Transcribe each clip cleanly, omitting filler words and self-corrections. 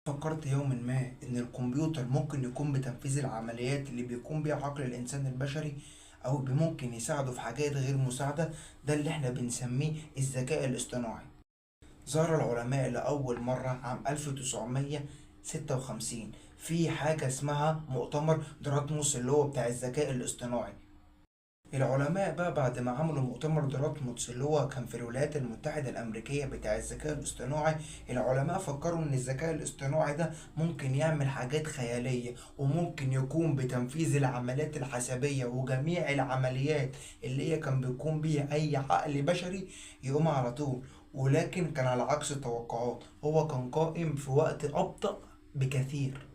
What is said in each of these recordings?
فكرت يوما ما إن الكمبيوتر ممكن يكون بتنفيذ العمليات اللي بيقوم بيها عقل الإنسان البشري، أو ممكن يساعده في حاجات غير مساعدة. ده اللي احنا بنسميه الذكاء الاصطناعي. ظهر العلماء لأول مرة عام 1956 في حاجة اسمها مؤتمر دراتموس اللي هو بتاع الذكاء الاصطناعي. العلماء بقى بعد ما عملوا مؤتمر دراتموس اللي هو كان في الولايات المتحدة الأمريكية بتاع الذكاء الاصطناعي، العلماء فكروا إن الذكاء الاصطناعي ده ممكن يعمل حاجات خيالية، وممكن يقوم بتنفيذ العمليات الحسابية وجميع العمليات اللي هي كان بيقوم بيها أي عقل بشري يقوم على طول. ولكن كان على عكس التوقعات، هو كان قائم في وقت أبطأ بكثير.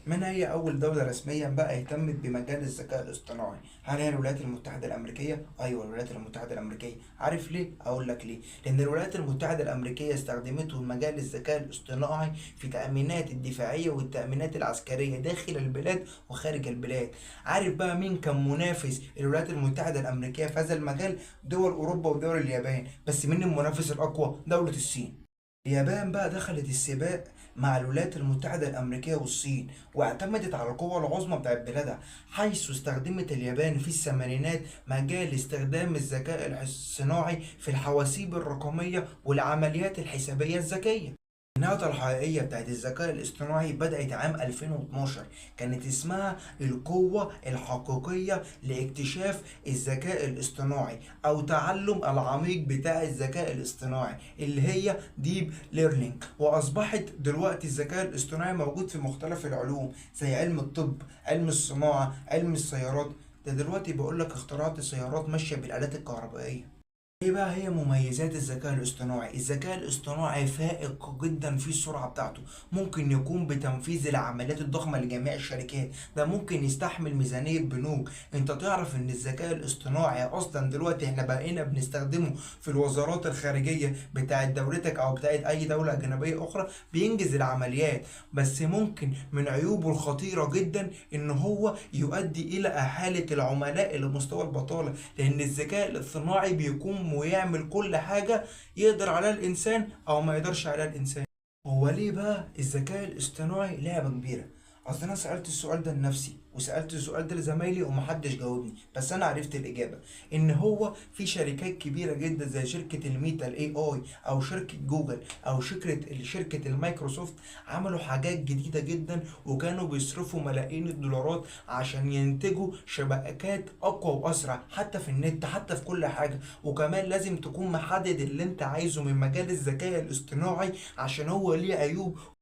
من هي أول دولة رسميا بقى اهتمت بمجال الذكاء الاصطناعي؟ هل هي الولايات المتحدة الأمريكية؟ أيوه، الولايات المتحدة الأمريكية. عارف ليه؟ أقول لك ليه. لأن الولايات المتحدة الأمريكية استخدمته مجال الذكاء الاصطناعي في تأمينات الدفاعية والتأمينات العسكرية داخل البلاد وخارج البلاد. عارف بقى مين كان منافس الولايات المتحدة الأمريكية في هذا المجال؟ دول أوروبا ودول اليابان. بس مين المنافس الأقوى؟ دولة الصين. اليابان بقى دخلت السباق مع الولايات المتحدة الأمريكية والصين، واعتمدت على القوة العظمى بتاعت بلادها، حيث استخدمت اليابان في الثمانينات مجال استخدام الذكاء الصناعي في الحواسيب الرقمية والعمليات الحسابية الذكية. النهضة الحقيقية بتاعت الذكاء الاصطناعي بدأت عام 2012، كانت اسمها القوة الحقيقية لاكتشاف الذكاء الاصطناعي أو تعلم العميق بتاع الذكاء الاصطناعي اللي هي ديب ليرنينج. وأصبحت دلوقتي الذكاء الاصطناعي موجود في مختلف العلوم زي علم الطب، علم الصناعة، علم السيارات. ده دلوقتي بيقولك اختراعات السيارات ماشية بالآلات الكهربائية. ايه بقى هي مميزات الذكاء الاصطناعي؟ الذكاء الاصطناعي فائق جدا في السرعة بتاعته، ممكن يقوم بتنفيذ العمليات الضخمة لجميع الشركات، ده ممكن يستحمل ميزانية بنوك. انت تعرف ان الذكاء الاصطناعي اصلا دلوقتي احنا بقينا بنستخدمه في الوزارات الخارجية بتاعت دولتك او بتاعت اي دولة اجنبية اخرى، بينجز العمليات. بس ممكن من عيوبه الخطيرة جدا ان هو يؤدي الى احالة العملاء الى مستوى البطالة، لان الذكاء الاصطناعي بيكون ويعمل كل حاجة يقدر عليها الإنسان أو ما يقدرش عليها الإنسان. هو ليه بقى الذكاء الاصطناعي لعبة كبيرة؟ أصل أنا سألت السؤال ده لنفسي وسألت السؤال ده لزمايلي ومحدش جاوبني، بس أنا عرفت الإجابة. إن هو في شركات كبيرة جدا زي شركة الميتا الاي اي، أو شركة جوجل، أو شركة المايكروسوفت، عملوا حاجات جديدة جدا وكانوا بيصرفوا ملايين الدولارات عشان ينتجوا شبكات أقوى وأسرع، حتى في النت، حتى في كل حاجة. وكمان لازم تكون محدد اللي أنت عايزه من مجال الذكاء الاصطناعي عشان هو ليه عيوب